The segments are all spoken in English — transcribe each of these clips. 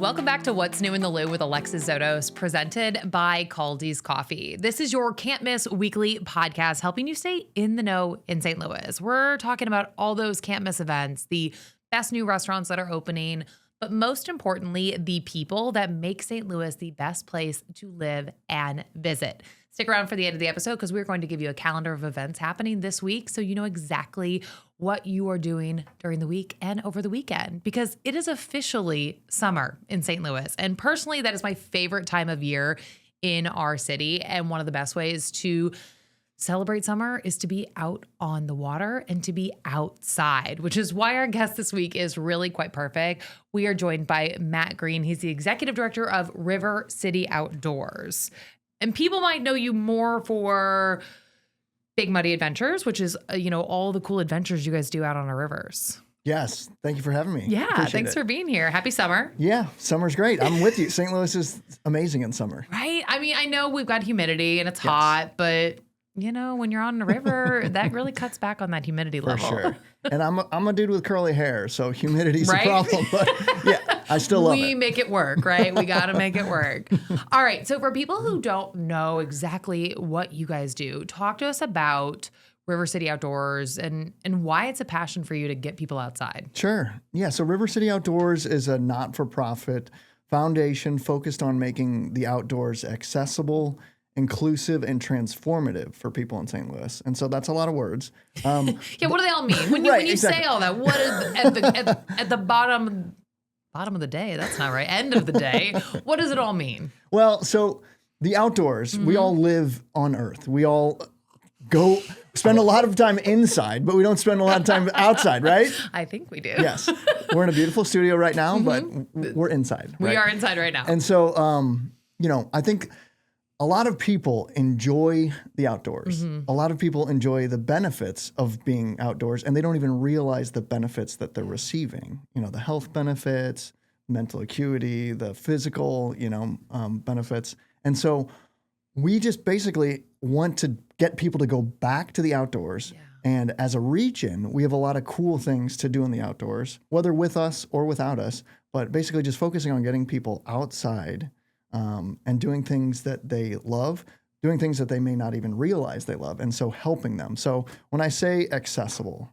Welcome back to What's New in the Lou with Alexis Zotos, presented by Kaldi's Coffee. This is your can't miss weekly podcast helping you stay in the know in St. Louis. We're talking about all those can't miss events, the best new restaurants that are opening, but most importantly, the people that make St. Louis the best place to live and visit. Stick around for the end of the episode because we're going to give you a calendar of events happening this week so you know exactly what you are doing during the week and over the weekend, because it is officially summer in St. Louis. And personally, that is my favorite time of year in our city. And one of the best ways to celebrate summer is to be out on the water and to be outside, which is why our guest this week is really quite perfect. We are joined by Matt Green. He's the executive director of River City Outdoors. And people might know you more for Big Muddy Adventures, which is, all the cool adventures you guys do out on our rivers. Yes. Thank you for having me. Yeah. Appreciate Thanks it. for being here. Happy summer. Yeah. Summer's great. I'm with you. St. Louis is amazing in summer. Right. I mean, I know we've got humidity and it's hot, but when you're on a river, that really cuts back on that humidity For level. sure. And I'm a dude with curly hair, so humidity's Right? a problem. But yeah, I still love We it. make it work, right? We got to make it work. All right. So for people who don't know exactly what you guys do, talk to us about River City Outdoors and why it's a passion for you to get people outside. Sure. Yeah. So River City Outdoors is a not-for-profit foundation focused on making the outdoors accessible, inclusive, and transformative for people in St. Louis. And so that's a lot of words. Yeah, what do they all mean? When you exactly. say all that, what is at the bottom of the day? That's not right. End of the day. What does it all mean? Well, so the outdoors, we all live on Earth. We all spend a lot of time inside, but we don't spend a lot of time outside, right? I think we do. Yes. We're in a beautiful studio right now, but we're inside. We right? are inside right now. And so, I think a lot of people enjoy the outdoors. A lot of people enjoy the benefits of being outdoors, and they don't even realize the benefits that they're receiving. The health benefits, mental acuity, the physical, benefits. And so we just basically want to get people to go back to the outdoors. Yeah. And as a region, we have a lot of cool things to do in the outdoors, whether with us or without us, but basically just focusing on getting people outside and doing things that they love, doing things that they may not even realize they love, and so helping them. So when I say accessible,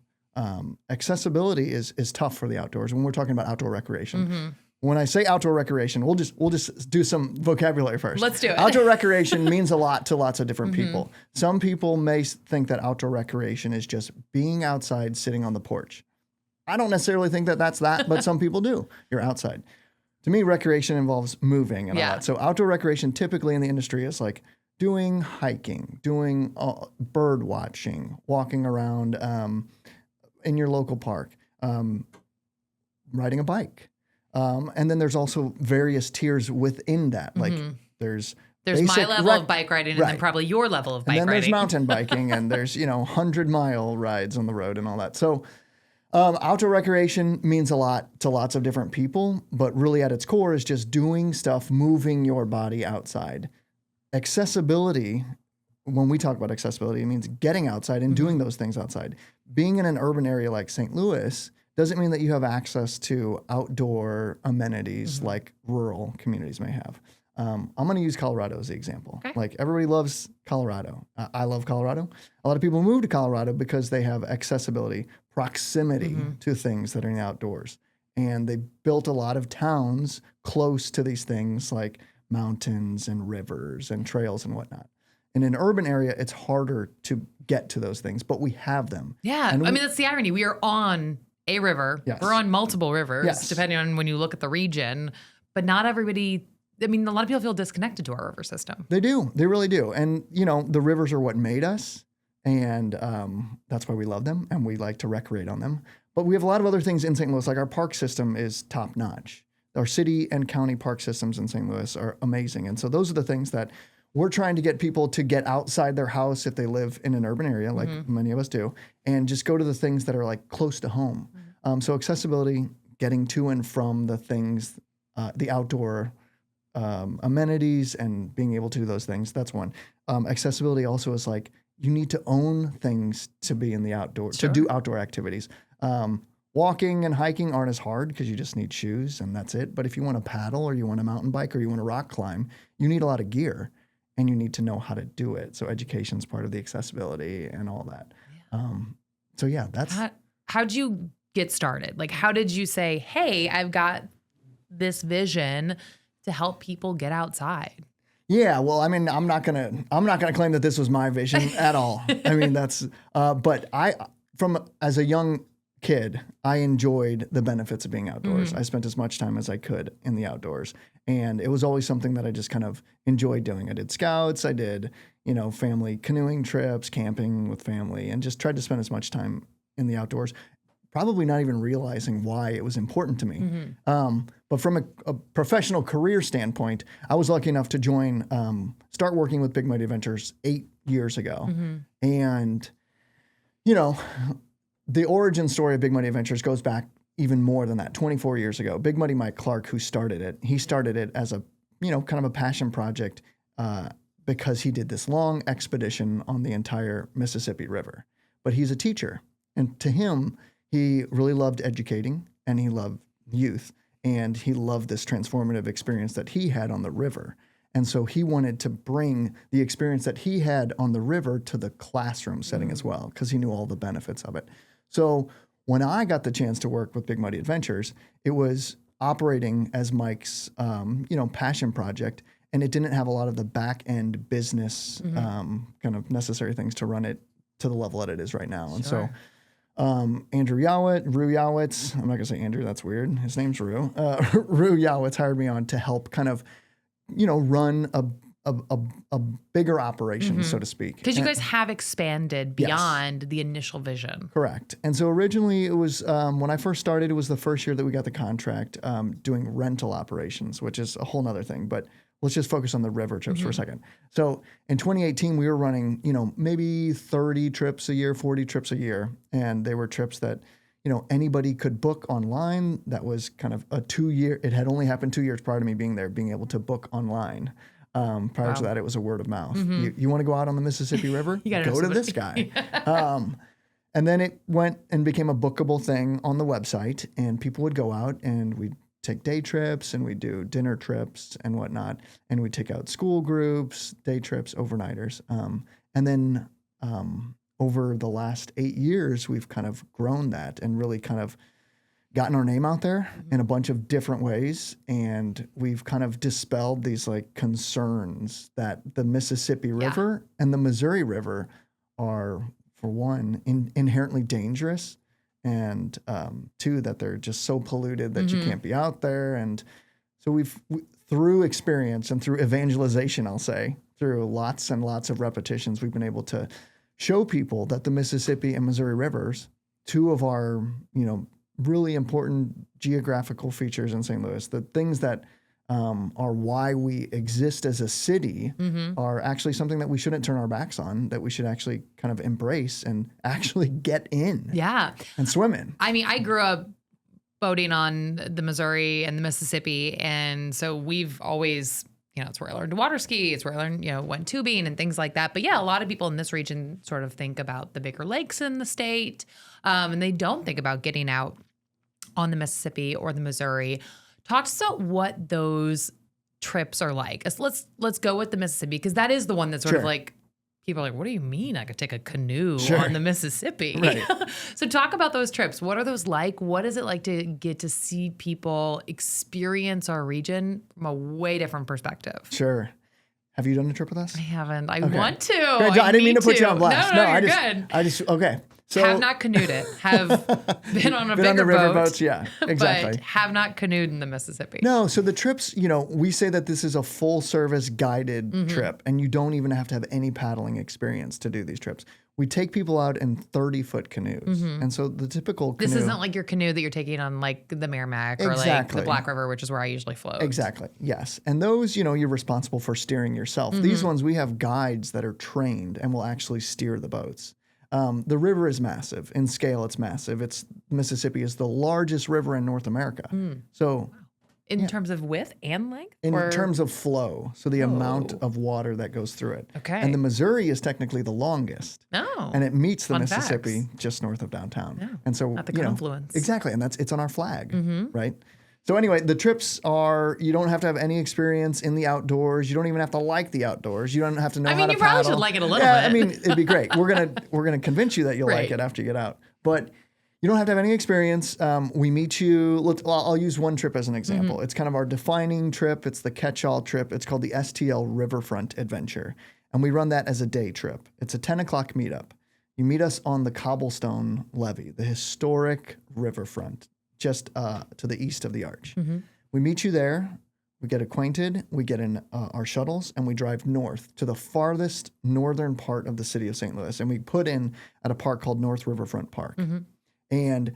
accessibility is tough for the outdoors when we're talking about outdoor recreation. When I say outdoor recreation, we'll just do some vocabulary first. Let's do it. Outdoor recreation means a lot to lots of different people. Some people may think that outdoor recreation is just being outside, sitting on the porch. I don't necessarily think that that's that, but some people do. You're outside. To me, recreation involves moving and all that. So outdoor recreation typically in the industry is like doing hiking, doing bird watching, walking around in your local park, riding a bike. And then there's also various tiers within that. Like there's my level of bike riding and then probably your level of bike riding. And then there's mountain biking and there's, 100-mile rides on the road and all that. So outdoor recreation means a lot to lots of different people, but really at its core is just doing stuff, moving your body outside. Accessibility, when we talk about accessibility, it means getting outside and doing those things outside. Being in an urban area like St. Louis doesn't mean that you have access to outdoor amenities like rural communities may have. I'm going to use Colorado as the example. Okay. Like everybody loves Colorado. I love Colorado. A lot of people move to Colorado because they have accessibility, proximity to things that are in the outdoors. And they built a lot of towns close to these things like mountains and rivers and trails and whatnot. In an urban area, it's harder to get to those things, but we have them. Yeah. And that's the irony. We are on a river. Yes. We're on multiple rivers, depending on when you look at the region. But not everybody, a lot of people feel disconnected to our river system. They do. They really do. And, the rivers are what made us. And that's why we love them and we like to recreate on them. But we have a lot of other things in St. Louis, like our park system is top notch. Our city and county park systems in St. Louis are amazing. And so those are the things that we're trying to get people to get outside their house if they live in an urban area, like many of us do, and just go to the things that are like close to home. So accessibility, getting to and from the things, the outdoor amenities and being able to do those things, that's one. Accessibility also is like, you need to own things to be in the outdoors, to do outdoor activities. Walking and hiking aren't as hard because you just need shoes and that's it. But if you want to paddle or you want to mountain bike or you want to rock climb, you need a lot of gear and you need to know how to do it. So education's part of the accessibility and all that. So yeah, that's... How'd you get started? Like, how did you say, hey, I've got this vision to help people get outside? Yeah, well, I mean, I'm not gonna claim that this was my vision at all. I mean, that's, but as a young kid, I enjoyed the benefits of being outdoors. I spent as much time as I could in the outdoors, and it was always something that I just kind of enjoyed doing. I did scouts, I did, family canoeing trips, camping with family, and just tried to spend as much time in the outdoors. Probably not even realizing why it was important to me. But from a professional career standpoint, I was lucky enough to start working with Big Mighty Adventures 8 years ago. And, the origin story of Big Mighty Adventures goes back even more than that, 24 years ago. Big Mighty Mike Clark, who started it, he started it as a, kind of a passion project because he did this long expedition on the entire Mississippi River. But he's a teacher. And to him, he really loved educating and he loved youth and he loved this transformative experience that he had on the river. And so he wanted to bring the experience that he had on the river to the classroom setting as well because he knew all the benefits of it. So when I got the chance to work with Big Mighty Adventures, it was operating as Mike's, passion project, and it didn't have a lot of the back end business kind of necessary things to run it to the level that it is right now. And so Andrew Rue Yowitz, I'm not gonna say Andrew, that's weird. His name's Rue. Rue Yowitz hired me on to help kind of, run a bigger operation, so to speak. Because you guys have expanded beyond the initial vision. Correct. And so originally it was, when I first started, it was the first year that we got the contract doing rental operations, which is a whole nother thing. But let's just focus on the river trips for a second. So in 2018, we were running, maybe 30 trips a year, 40 trips a year. And they were trips that, anybody could book online. That was kind of a 2-year, it had only happened 2 years prior to me being there, being able to book online. Prior to that, it was a word of mouth. You want to go out on the Mississippi River? Go to this guy. And then it went and became a bookable thing on the website, and people would go out and we'd take day trips and we'd do dinner trips and whatnot. And we'd take out school groups, day trips, overnighters. And then over the last 8 years, we've kind of grown that and really kind of gotten our name out there in a bunch of different ways. And we've kind of dispelled these like concerns that the Mississippi River and the Missouri River are, for one, inherently dangerous. And two, that they're just so polluted that you can't be out there. And so through experience and through evangelization, I'll say, through lots and lots of repetitions, we've been able to show people that the Mississippi and Missouri rivers, two of our, really important geographical features in St. Louis, the things that are why we exist as a city are actually something that we shouldn't turn our backs on, that we should actually kind of embrace and actually get in. Yeah. And swim in. I mean, I grew up boating on the Missouri and the Mississippi. And so we've always, it's where I learned to water ski. It's where I learned, went tubing and things like that. But yeah, a lot of people in this region sort of think about the bigger lakes in the state. And they don't think about getting out on the Mississippi or the Missouri. Talk to us about what those trips are like. Let's go with the Mississippi, because that is the one that's sort of like, people are like, what do you mean I could take a canoe on the Mississippi? Right. So talk about those trips. What are those like? What is it like to get to see people experience our region from a way different perspective? Sure. Have you done a trip with us? I haven't. I want to. I didn't mean to put you on blast. No, you're good. Okay. So, have not canoed it. Have been on a bigger on the river boat. Boats, yeah, exactly. But have not canoed in the Mississippi. No, so the trips, we say that this is a full service guided trip, and you don't even have to have any paddling experience to do these trips. We take people out in 30-foot canoes. And so the typical canoe... This isn't like your canoe that you're taking on like the Merrimack or like the Black River, which is where I usually float. Exactly, yes. And those, you're responsible for steering yourself. These ones, we have guides that are trained and will actually steer the boats. The river is massive. In scale, it's massive. Mississippi is the largest river in North America. So In terms of width and length? In terms of flow, so the amount of water that goes through it. Okay. And the Missouri is technically the longest. Oh. And it meets the Fun Mississippi facts. just north of downtown. Yeah. And so, At the confluence. Exactly. And it's on our flag, right? So anyway, the trips are, you don't have to have any experience in the outdoors. You don't even have to like the outdoors. You don't have to know how to paddle. you probably should like it a little bit. I mean, it'd be great. We're gonna convince you that you'll like it after you get out. But you don't have to have any experience. We meet you. I'll use one trip as an example. It's kind of our defining trip. It's the catch-all trip. It's called the STL Riverfront Adventure. And we run that as a day trip. It's a 10 o'clock meetup. You meet us on the Cobblestone Levee, the historic riverfront, just to the east of the Arch. We meet you there. We get acquainted. We get in our shuttles, and we drive north to the farthest northern part of the city of St. Louis. And we put in at a park called North Riverfront Park. And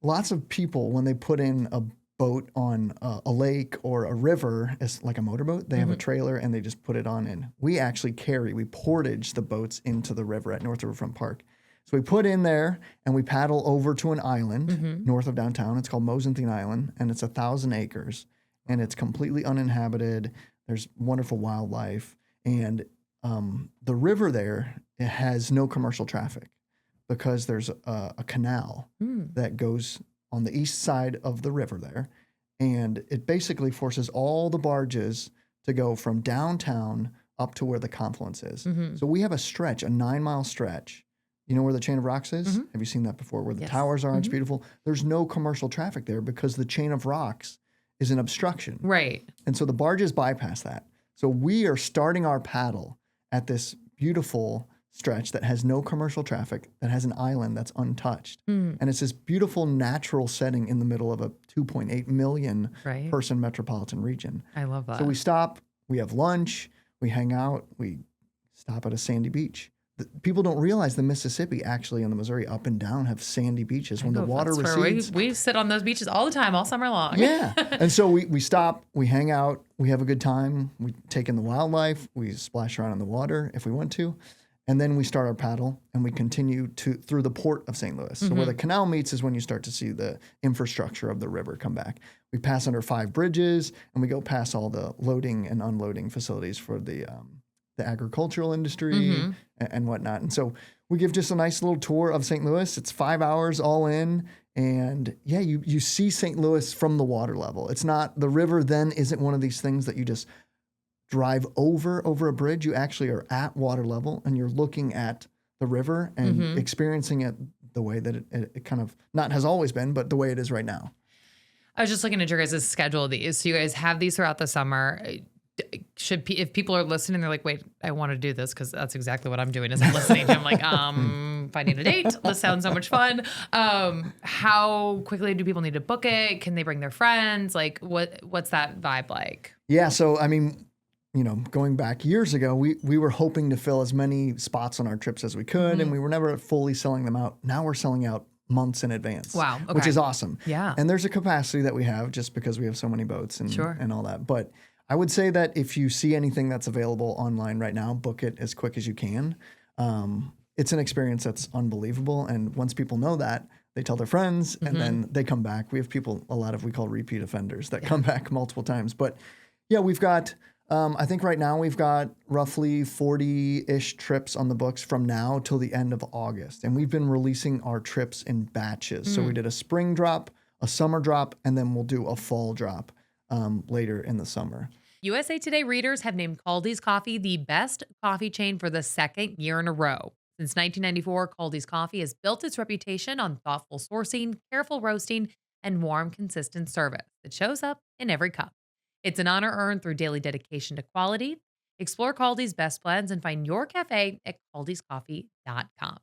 lots of people, when they put in a boat on a lake or a river, it's like a motorboat, they have a trailer and they just put it on in. We actually we portage the boats into the river at North Riverfront Park. So we put in there and we paddle over to an island north of downtown. It's called Mosenthine Island, and it's 1,000 acres, and it's completely uninhabited. There's wonderful wildlife, and the river there, it has no commercial traffic, because there's a canal that goes on the east side of the river there. And it basically forces all the barges to go from downtown up to where the confluence is. So we have a stretch, a 9-mile stretch. You know where the Chain of Rocks is? Have you seen that before? Where the towers are, it's beautiful. There's no commercial traffic there because the Chain of Rocks is an obstruction. Right. And so the barges bypass that. So we are starting our paddle at this beautiful stretch that has no commercial traffic, that has an island that's untouched. And it's this beautiful natural setting in the middle of a 2.8 million person metropolitan region. I love that. So we stop, we have lunch, we hang out, we stop at a sandy beach. People don't realize the Mississippi actually and the Missouri up and down have sandy beaches. When the water recedes. We sit on those beaches all the time, all summer long. Yeah. And so we stop, we hang out, we have a good time, we take in the wildlife, we splash around in the water if we want to. And then we start our paddle and we continue through the port of St. Louis. So where the canal meets is when you start to see the infrastructure of the river come back. We pass under 5 bridges and we go past all the loading and unloading facilities for the agricultural industry and whatnot. And so we give just a nice little tour of St. Louis. It's 5 hours all in. And yeah, you see St. Louis from the water level. It's not, the river then isn't one of these things that you just drive over a bridge. You actually are at water level and you're looking at the river and experiencing it the way that it kind of not has always been, but the way it is right now. I was just looking at your guys' schedule of these. So you guys have these throughout the summer. If people are listening, they're like, wait, I want to do this, because that's exactly what I'm doing is I'm listening. I'm like, if I need a date, this sounds so much fun. How quickly do people need to book it? Can they bring their friends? Like what's that vibe like? Yeah. So, I mean, going back years ago, we were hoping to fill as many spots on our trips as we could, and we were never fully selling them out. Now we're selling out months in advance. Wow. Okay. Which is awesome. Yeah. And there's a capacity that we have just because we have so many boats and all that. But I would say that if you see anything that's available online right now, book it as quick as you can. It's an experience that's unbelievable. And once people know that, they tell their friends and then they come back. We have people, a lot of we call repeat offenders that come back multiple times. But yeah, we've got, I think right now we've got roughly 40-ish trips on the books from now till the end of August. And we've been releasing our trips in batches. So we did a spring drop, a summer drop, and then we'll do a fall drop later in the summer. USA Today readers have named Kaldi's Coffee the best coffee chain for the second year in a row. Since 1994, Kaldi's Coffee has built its reputation on thoughtful sourcing, careful roasting, and warm, consistent service that shows up in every cup. It's an honor earned through daily dedication to quality. Explore Kaldi's best blends and find your cafe at kaldiscoffee.com.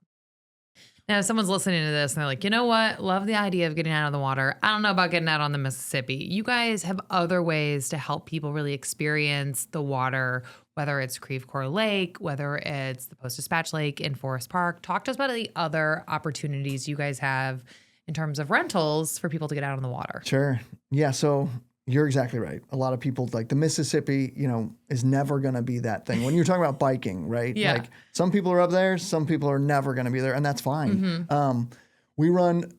Now, if someone's listening to this and they're like, you know what? Love the idea of getting out of the water. I don't know about getting out on the Mississippi. You guys have other ways to help people really experience the water, whether it's Creve Coeur Lake, whether it's the Post-Dispatch Lake in Forest Park. Talk to us about the other opportunities you guys have in terms of rentals for people to get out on the water. Sure. Yeah. So you're exactly right. A lot of people, like the Mississippi, is never going to be that thing. When you're talking about biking, right? Yeah. Like some people are up there, some people are never going to be there, and that's fine. We run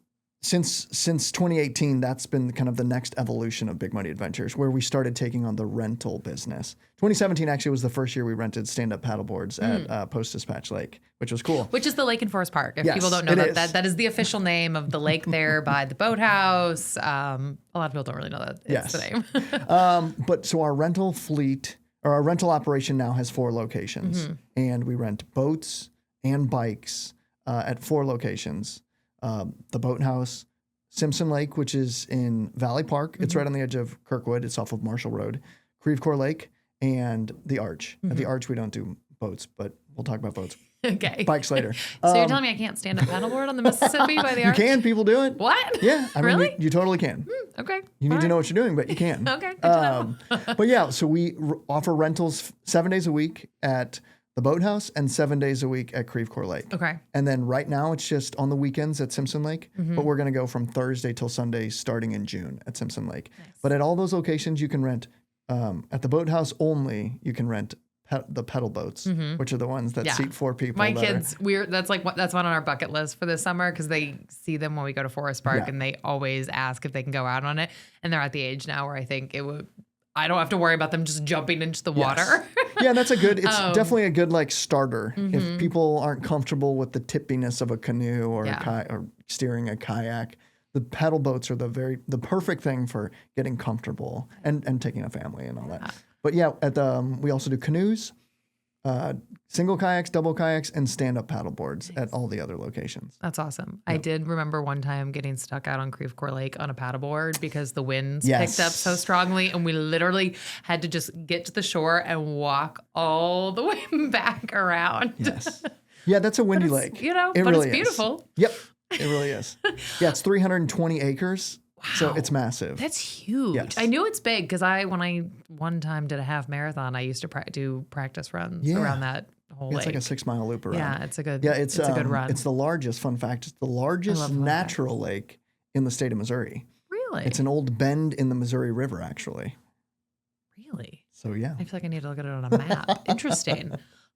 since 2018, that's been kind of the next evolution of Big Money Adventures, where we started taking on the rental business. 2017 actually was the first year we rented stand-up paddleboards at Post-Dispatch Lake, which was cool. Which is the lake in Forest Park. If Yes, people don't know it is. that is the official name of the lake there by the boathouse. A lot of people don't really know that it's the name. But so our rental fleet, or our rental operation now has 4 locations, and we rent boats and bikes at 4 locations. The boathouse, Simpson Lake, which is in Valley Park. It's right on the edge of Kirkwood. It's off of Marshall Road. Creve Coeur Lake, and the Arch. At the Arch, we don't do boats, but we'll talk about boats. Okay. Bikes later. So you're telling me I can't stand up paddleboard on the Mississippi by the You Arch? can. People do it. What? Yeah. I mean, Really? you totally can. Okay. You need to know what you're doing, but you can. Okay. Good to know. But yeah, so we offer rentals 7 days a week at the boathouse and 7 days a week at Creve Coeur Lake. Okay. And then right now it's just on the weekends at Simpson Lake, but we're going to go from Thursday till Sunday starting in June at Simpson Lake. Nice. But at all those locations, you can rent, at the boathouse only, you can rent the pedal boats, which are the ones that seat 4 people. My kids, that's one on our bucket list for this summer because they see them when we go to Forest Park and they always ask if they can go out on it. And they're at the age now where I think I don't have to worry about them just jumping into the water. Yeah, it's definitely a good like starter. If people aren't comfortable with the tippiness of a canoe or or steering a kayak, the pedal boats are the perfect thing for getting comfortable and taking a family and all that. But yeah, we also do canoes, single kayaks, double kayaks, and stand-up paddle boards at all the other locations. That's awesome. Yep. I did remember one time getting stuck out on Creve Coeur Lake on a paddleboard because the winds picked up so strongly, and we literally had to just get to the shore and walk all the way back around. Yes. Yeah, that's a windy lake. But really it's beautiful. Yep, it really is. Yeah, it's 320 acres. Wow. So it's massive. That's huge. Yes. I knew it's big because when I one time did a half marathon, I used to do practice runs around that whole lake. It's like a 6-mile loop around. Yeah, it's a good run. It's the largest, fun fact, it's the largest natural lake in the state of Missouri. Really? It's an old bend in the Missouri River, actually. Really? So yeah. I feel like I need to look at it on a map. Interesting.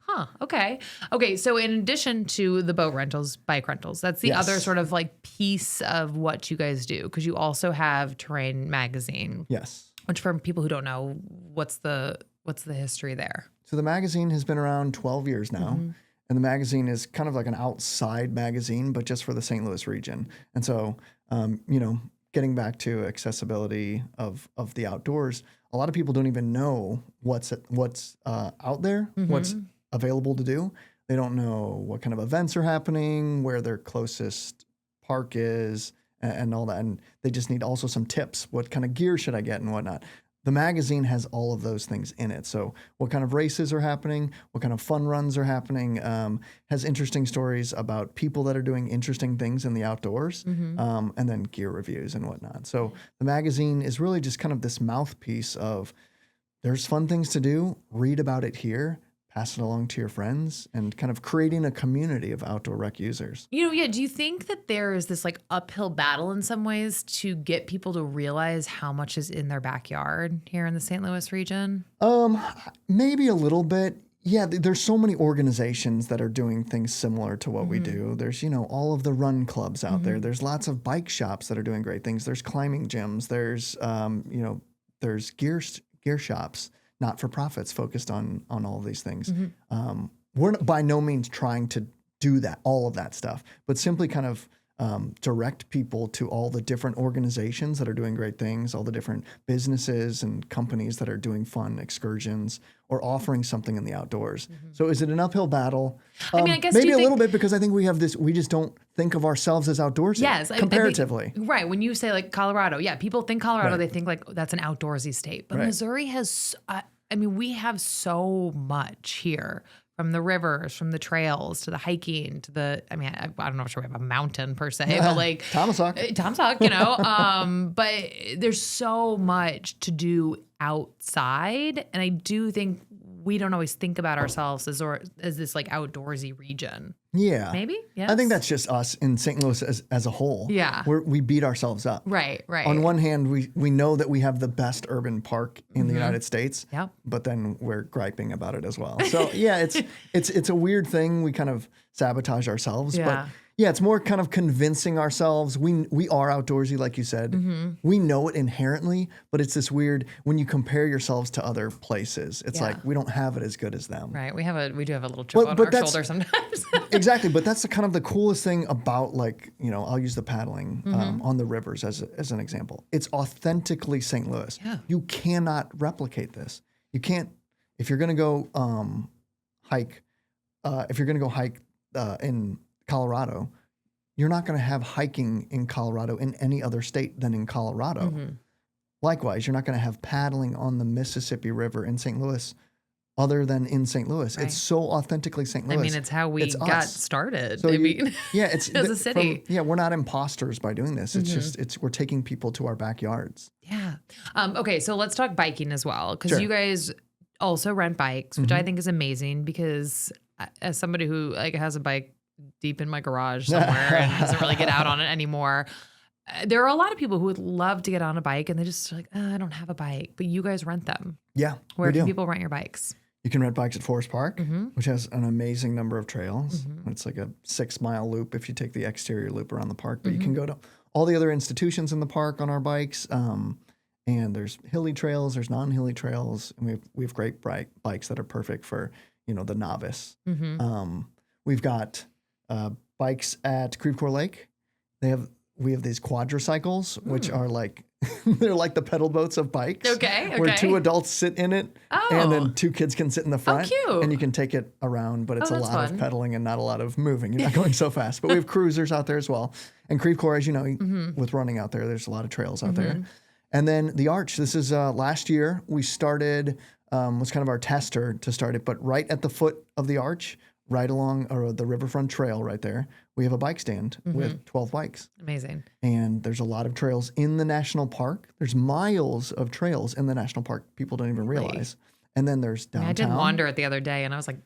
Huh. Okay. Okay. So in addition to the boat rentals, bike rentals, that's the other sort of like piece of what you guys do. Cause you also have Terrain Magazine. Yes. Which for people who don't know, what's the history there? So the magazine has been around 12 years now. And the magazine is kind of like an outside magazine, but just for the St. Louis region. And so, getting back to accessibility of the outdoors, a lot of people don't even know what's out there, what's available to do. They don't know what kind of events are happening, where their closest park is, and all that. And they just need also some tips. What kind of gear should I get and whatnot? The magazine has all of those things in it. So what kind of races are happening? What kind of fun runs are happening? Has interesting stories about people that are doing interesting things in the outdoors, and then gear reviews and whatnot. So the magazine is really just kind of this mouthpiece of there's fun things to do, read about it here, pass it along to your friends, and kind of creating a community of outdoor rec users. Do you think that there is this like uphill battle in some ways to get people to realize how much is in their backyard here in the St. Louis region? Maybe a little bit. Yeah, there's so many organizations that are doing things similar to what we do. There's, all of the run clubs out there. There's lots of bike shops that are doing great things. There's climbing gyms. There's, there's gear shops, not-for-profits focused on all of these things. We're by no means trying to do all of that stuff, but simply kind of direct people to all the different organizations that are doing great things, all the different businesses and companies that are doing fun excursions or offering something in the outdoors. So is it an uphill battle? I guess maybe a little bit, because I think we have this, we just don't think of ourselves as outdoorsy. Yes. Comparatively. I think, right. When you say like Colorado, people think Colorado, they think like that's an outdoorsy state, but Missouri has, we have so much here. From the rivers, from the trails, to the hiking, to the, I don't know if we have a mountain per se, but like Tomahawk, but there's so much to do outside. And I do think we don't always think about ourselves as this like outdoorsy region. Yeah. Maybe? Yes. I think that's just us in St. Louis as a whole. Yeah. We beat ourselves up. Right. On one hand, we know that we have the best urban park in the United States. Yep. But then we're griping about it as well. So yeah, it's a weird thing. We kind of sabotage ourselves. Yeah. Yeah, it's more kind of convincing ourselves. We are outdoorsy, like you said. We know it inherently, but it's this weird when you compare yourselves to other places. It's like we don't have it as good as them. Right. We do have a little chip on our shoulder sometimes. Exactly, but that's kind of the coolest thing about, like, I'll use the paddling on the rivers as an example. It's authentically St. Louis. Yeah. You cannot replicate this. You can't if you're going to go hike. If you're going to go hike in Colorado, you're not going to have hiking in Colorado in any other state than in Colorado. Likewise, you're not going to have paddling on the Mississippi River in St. Louis other than in St. Louis. Right. It's so authentically St. Louis. I mean, it's how we got started. So it's as a city. We're not imposters by doing this. It's just we're taking people to our backyards. Yeah. Okay, so let's talk biking as well, because you guys also rent bikes, which I think is amazing, because as somebody who like has a bike deep in my garage somewhere and doesn't really get out on it anymore, there are a lot of people who would love to get on a bike and they just are like, I don't have a bike, but you guys rent them. Yeah. Where can people rent your bikes? You can rent bikes at Forest Park, which has an amazing number of trails. It's like a 6-mile loop if you take the exterior loop around the park, but you can go to all the other institutions in the park on our bikes. And there's hilly trails, there's non-hilly trails, and we have great bikes that are perfect for, the novice. We've got bikes at Creve Coeur Lake. We have these quadricycles, which are like they're like the pedal boats of bikes. Okay. Where 2 adults sit in it, and then 2 kids can sit in the front. Oh, cute. And you can take it around, but it's a lot fun. of pedaling and not a lot of moving. You're not going so fast. But we have cruisers out there as well. And Creve Coeur, as you know, with running out there's a lot of trails out there. And then the Arch. This is last year we started. Was kind of our tester to start it, but right at the foot of the Arch, right along the riverfront trail right there, we have a bike stand with 12 bikes. Amazing. And there's a lot of trails in the national park. There's miles of trails in the national park people don't even realize. And then there's downtown. I did wander it the other day and I was like,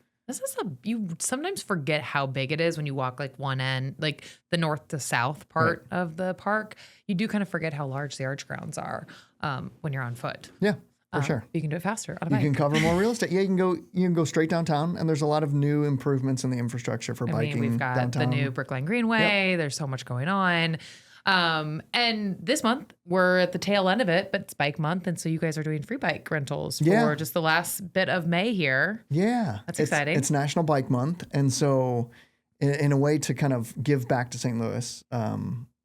you sometimes forget how big it is when you walk like one end, like the north to south part of the park. You do kind of forget how large the Arch grounds are when you're on foot. Yeah. For sure. You can do it faster on a bike. You can cover more real estate. Yeah, you can go straight downtown, and there's a lot of new improvements in the infrastructure for biking. We've got downtown. the new Brookline Greenway. There's so much going on. And this month we're at the tail end of it, but it's bike month. And so you guys are doing free bike rentals for just the last bit of May here. Yeah. That's exciting. It's National Bike Month. And so in a way to kind of give back to St. Louis,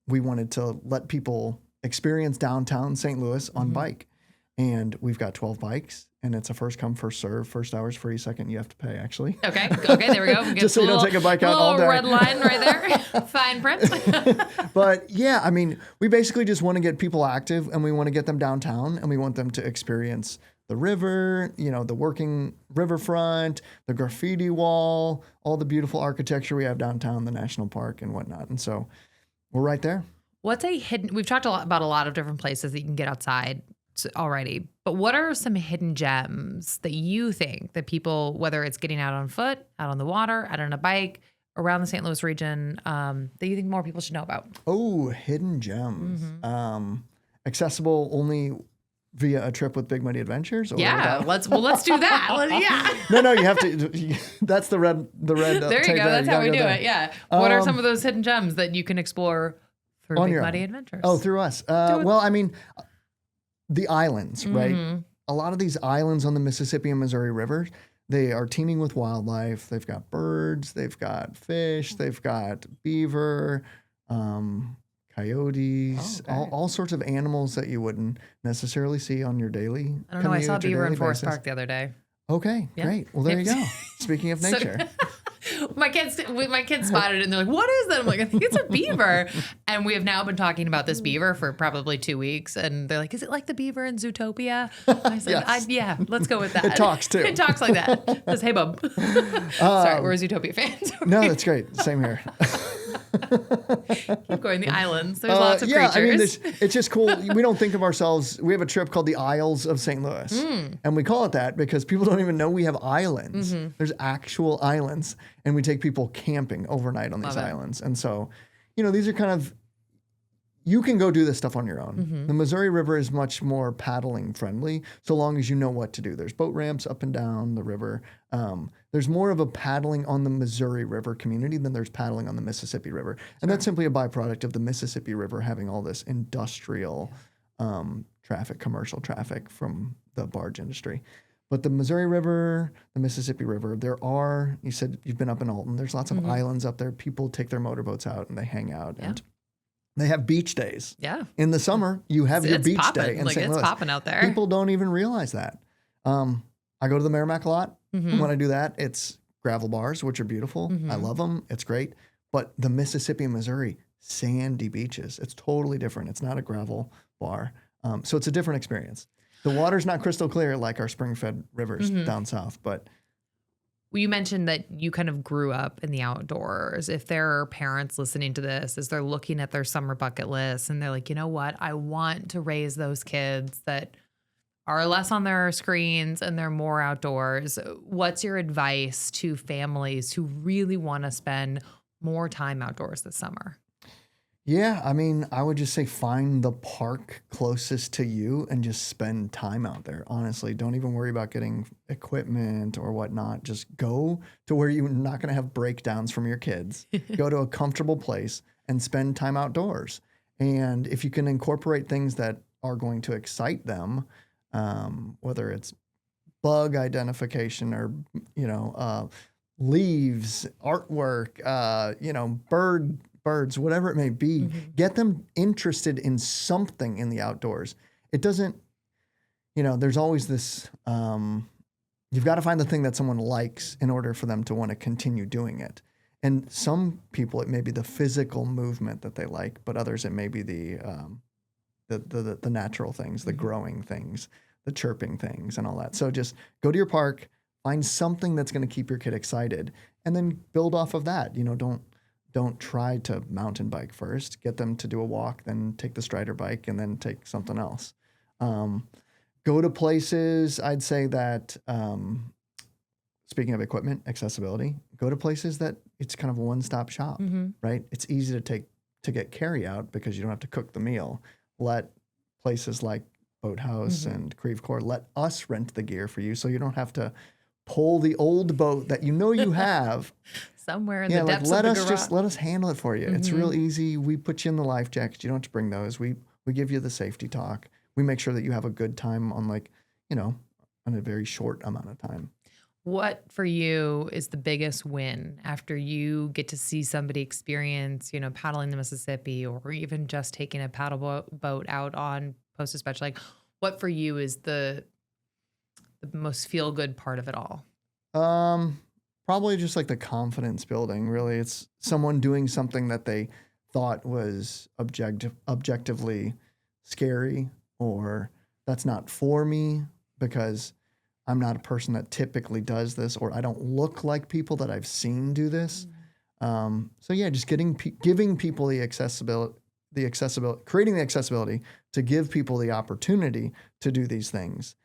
we wanted to let people experience downtown St. Louis on bike. And we've got 12 bikes, and it's a first come, first serve. First hour's free, second you have to pay, actually. Okay, there we go. Just so you don't take a bike out all day. Red line right there. Fine print. But yeah, I mean, we basically just want to get people active, and we want to get them downtown, and we want them to experience the river, the working riverfront, the graffiti wall, all the beautiful architecture we have downtown, the national park and whatnot. And so we're right there. What's a hidden, we've talked about a lot of different places that you can get outside already, but what are some hidden gems that you think that people, whether it's getting out on foot, out on the water, out on a bike, around the St. Louis region, that you think more people should know about? Oh, hidden gems. Accessible only via a trip with Big Muddy Adventures? Or let's do that. No, you have to. That's the red. There you go. That's how we do it. Yeah. What are some of those hidden gems that you can explore through Big Muddy Adventures? Oh, through us. Well, I mean, the islands, right? A lot of these islands on the Mississippi and Missouri rivers, they are teeming with wildlife. They've got birds, they've got fish, they've got beaver, coyotes, all sorts of animals that you wouldn't necessarily see on your daily. I don't know. I saw a beaver in Forest Park the other day. Okay, great. Well, there you go. Speaking of nature. My kids spotted it and they're like, what is that? I'm like, I think it's a beaver. And we have now been talking about this beaver for probably 2 weeks. And they're like, is it like the beaver in Zootopia? I said, yes. Let's go with that. It talks too. It talks like that. It says, hey, bub. Sorry, we're Zootopia fans. No, that's great. Same here. Keep going. The islands. There's lots of creatures. I mean, it's just cool. We don't think of ourselves. We have a trip called the Isles of St. Louis. And we call it that because people don't even know we have islands. There's actual islands. And we take people camping overnight on these islands. And so, these are kind of, you can go do this stuff on your own. Mm-hmm. The Missouri River is much more paddling friendly, so long as you know what to do. There's boat ramps up and down the river. There's more of a paddling on the Missouri River community than there's paddling on the Mississippi River. And that's simply a byproduct of the Mississippi River having all this industrial traffic, commercial traffic from the barge industry. But the Missouri River, the Mississippi River, you said you've been up in Alton. There's lots of islands up there. People take their motorboats out and they hang out. Yeah. And they have beach days. Yeah. In the summer, you have your beach poppin'. day in Like, St. it's Louis. popping out there. People don't even realize that. I go to the Merrimack a lot. Mm-hmm. When I do that, it's gravel bars, which are beautiful. I love them. It's great. But the Mississippi and Missouri, sandy beaches. It's totally different. It's not a gravel bar. So it's a different experience. The water's not crystal clear like our spring-fed rivers down south, but Well, you mentioned that you kind of grew up in the outdoors. If there are parents listening to this, as they're looking at their summer bucket list and they're like, you know what, I want to raise those kids that are less on their screens and they're more outdoors. What's your advice to families who really want to spend more time outdoors this summer? yeah, I mean, I would just say find the park closest to you and just spend time out there. Honestly, don't even worry about getting equipment or whatnot. Just go to where you're not going to have breakdowns from your kids. Go to a comfortable place and spend time outdoors. And if you can incorporate things that are going to excite them, whether it's bug identification or, leaves, artwork, birds, whatever it may be, get them interested in something in the outdoors. It doesn't, there's always this, you've got to find the thing that someone likes in order for them to want to continue doing it. And some people, it may be the physical movement that they like, but others, it may be the natural things, the growing things, the chirping things and all that. So just go to your park, find something that's going to keep your kid excited, and then build off of that. Don't try to mountain bike first. Get them to do a walk, then take the Strider bike, and then take something else. Go to places, I'd say that, speaking of equipment, accessibility, go to places that it's kind of a one-stop shop, right? It's easy to get carry out because you don't have to cook the meal. Let places like Boathouse and Creve Coeur, let us rent the gear for you so you don't have to pull the old boat that you have Somewhere in the depths of the garage. Let us handle it for you. It's real easy. We put you in the life jackets. You don't have to bring those. We give you the safety talk. We make sure that you have a good time on on a very short amount of time. What for you is the biggest win after you get to see somebody experience, paddling the Mississippi or even just taking a paddle boat out on Post Dispatch? Like, what for you is the most feel good part of it all? Probably just like the confidence building, really. It's someone doing something that they thought was objectively scary, or that's not for me because I'm not a person that typically does this, or I don't look like people that I've seen do this. So yeah, just giving people the accessibility, creating the accessibility to give people the opportunity to do these things,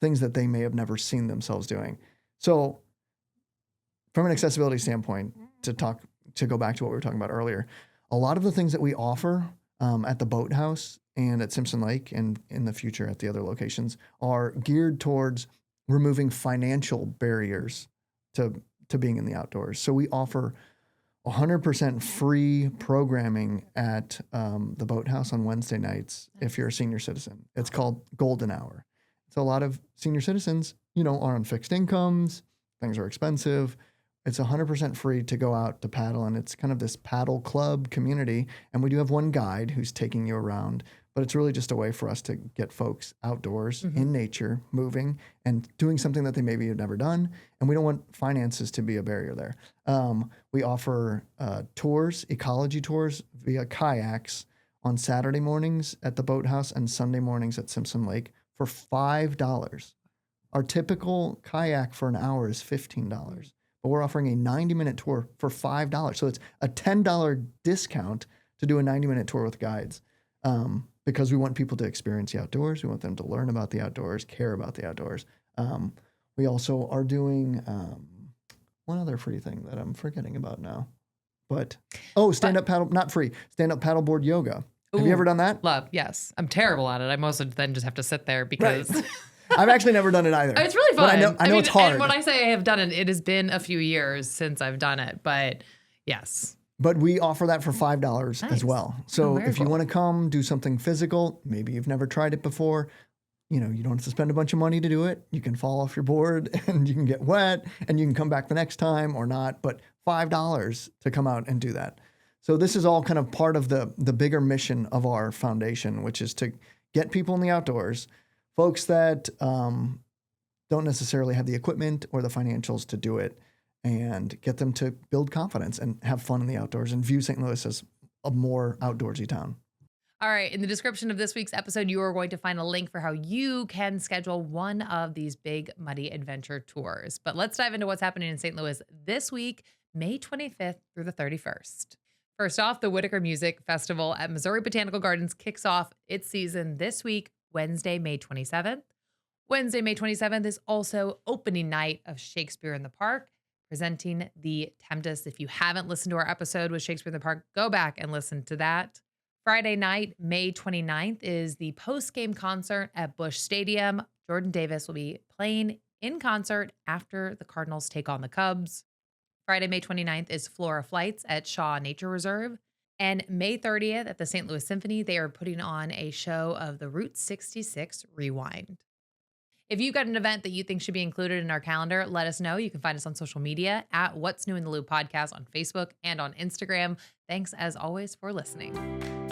things that they may have never seen themselves doing. So from an accessibility standpoint, to go back to what we were talking about earlier, a lot of the things that we offer at the Boathouse and at Simpson Lake and in the future at the other locations are geared towards removing financial barriers to being in the outdoors. So we offer 100% free programming at the Boathouse on Wednesday nights if you're a senior citizen. It's called Golden Hour. So a lot of senior citizens, are on fixed incomes. Things are expensive. It's 100% free to go out to paddle, and it's kind of this paddle club community. And we do have one guide who's taking you around, but it's really just a way for us to get folks outdoors in nature, moving and doing something that they maybe have never done. And we don't want finances to be a barrier there. We offer tours, ecology tours via kayaks on Saturday mornings at the Boathouse and Sunday mornings at Simpson Lake for $5. Our typical kayak for an hour is $15. But we're offering a 90-minute tour for $5. So it's a $10 discount to do a 90-minute tour with guides because we want people to experience the outdoors. We want them to learn about the outdoors, care about the outdoors. We also are doing one other free thing that I'm forgetting about now. But, stand-up paddle, not free, stand-up paddleboard yoga. Have you ever done that? Love, yes. I'm terrible at it. I mostly then just have to sit there because... Right. I've actually never done it either. It's really fun. But I know it's hard. And when I say I have done it, it has been a few years since I've done it. But yes. But we offer that for $5 as well. So if you want to come do something physical, maybe you've never tried it before, you don't have to spend a bunch of money to do it. You can fall off your board and you can get wet and you can come back the next time or not. But $5 to come out and do that. So this is all kind of part of the bigger mission of our foundation, which is to get people in the outdoors, folks that don't necessarily have the equipment or the financials to do it, and get them to build confidence and have fun in the outdoors and view St. Louis as a more outdoorsy town. All right. In the description of this week's episode, you are going to find a link for how you can schedule one of these big muddy adventure tours. But let's dive into what's happening in St. Louis this week, May 25th through the 31st. First off, the Whitaker Music Festival at Missouri Botanical Gardens kicks off its season this week, Wednesday, May 27th. Wednesday, May 27th is also opening night of Shakespeare in the Park, presenting the Tempest. If you haven't listened to our episode with Shakespeare in the Park, go back and listen to that. Friday night, May 29th, is the post-game concert at Busch Stadium. Jordan Davis will be playing in concert after the Cardinals take on the Cubs. Friday, May 29th is Flora Flights at Shaw Nature Reserve. And May 30th at the St. Louis Symphony, they are putting on a show of the Route 66 Rewind. If you've got an event that you think should be included in our calendar, let us know. You can find us on social media at What's New in the Loop Podcast on Facebook and on Instagram. Thanks, as always, for listening.